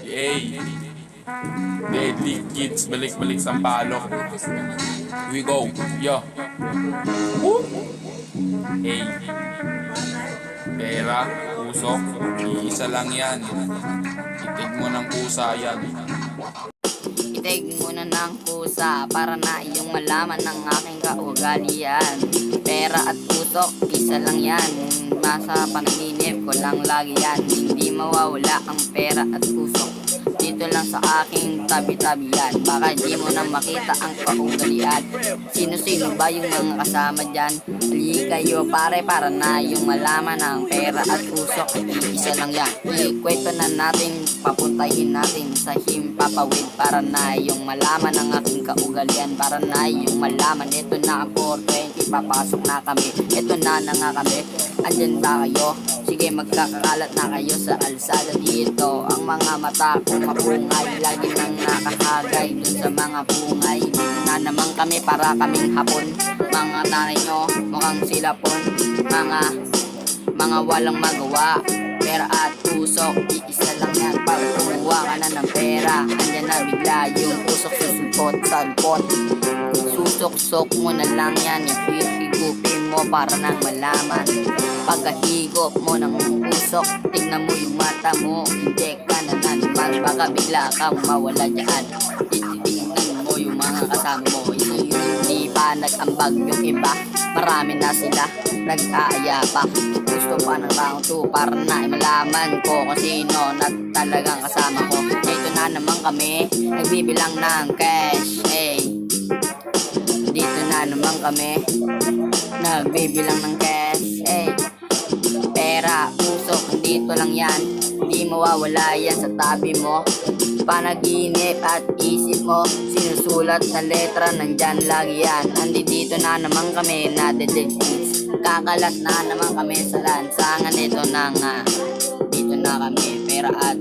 Yay! Deadly kids, balik-balik Sampaloc. We go, yo. Woo! Hey. Pera, usok, iisa lang yan. Itig mo ng pusa yan. Itig muna ng kusa para na iyong malaman ng aking kaugalian. Pera at putok, isa lang yan. Nasa panaginip ko lang lagi yan. Hindi mawawala ang pera at putok. Dito lang sa aking tabi-tabi yan. Baka di mo na makita ang kaugalian. Sino-sino ba yung mga kasama dyan? Hali kayo pare para na yung malaman ng pera at usok. Isa lang yan. Ikwento na natin, papuntahin natin sa himpapawid para na yung malaman ng aking kaugalian. Para na yung malaman, ito na ang 420, papasok na kami. Ito na nga kami. Andyan ba kayo? Sige, magkakalat na kayo sa alsada dito. Ang mga mata kong mapungay, lagi nang nakahagay dun sa mga pungay. Dito na naman kami para kaming hapon. Mga nanay nyo, mukhang silapon. Mga walang magawa. Pera at pusok, iisa lang yan. Pag kumuha ka na ng pera, andyan na bigla yung pusok susulpot sa lupot. Susok-sok mo na lang yan, higupin mo para nang malaman. Pagkahigop mo ng usok, tignan mo yung mata mo, hindi ka na nanumal. Baka bigla kang mawala dyan. Titignan mo yung mga kasama mo, hindi pa nag-ambag yung iba. Marami na sila, nag-aaya pa. Gusto pa ng round 2 para na malaman ko kung sino na talagang kasama ko. Ito na naman kami, nagbibilang ng cash. Hey, dito na naman kami, nagbibilang ng cash. Hey, pera, usok, dito lang yan. Di mawawala yan sa tabi mo. Panaginip at isip mo, sinusulat na letra, nandyan lagi yan. Dito na naman kami, nadededkids. Kakalat na naman kami sa lansangan. Ito na nga, dito na kami, pera at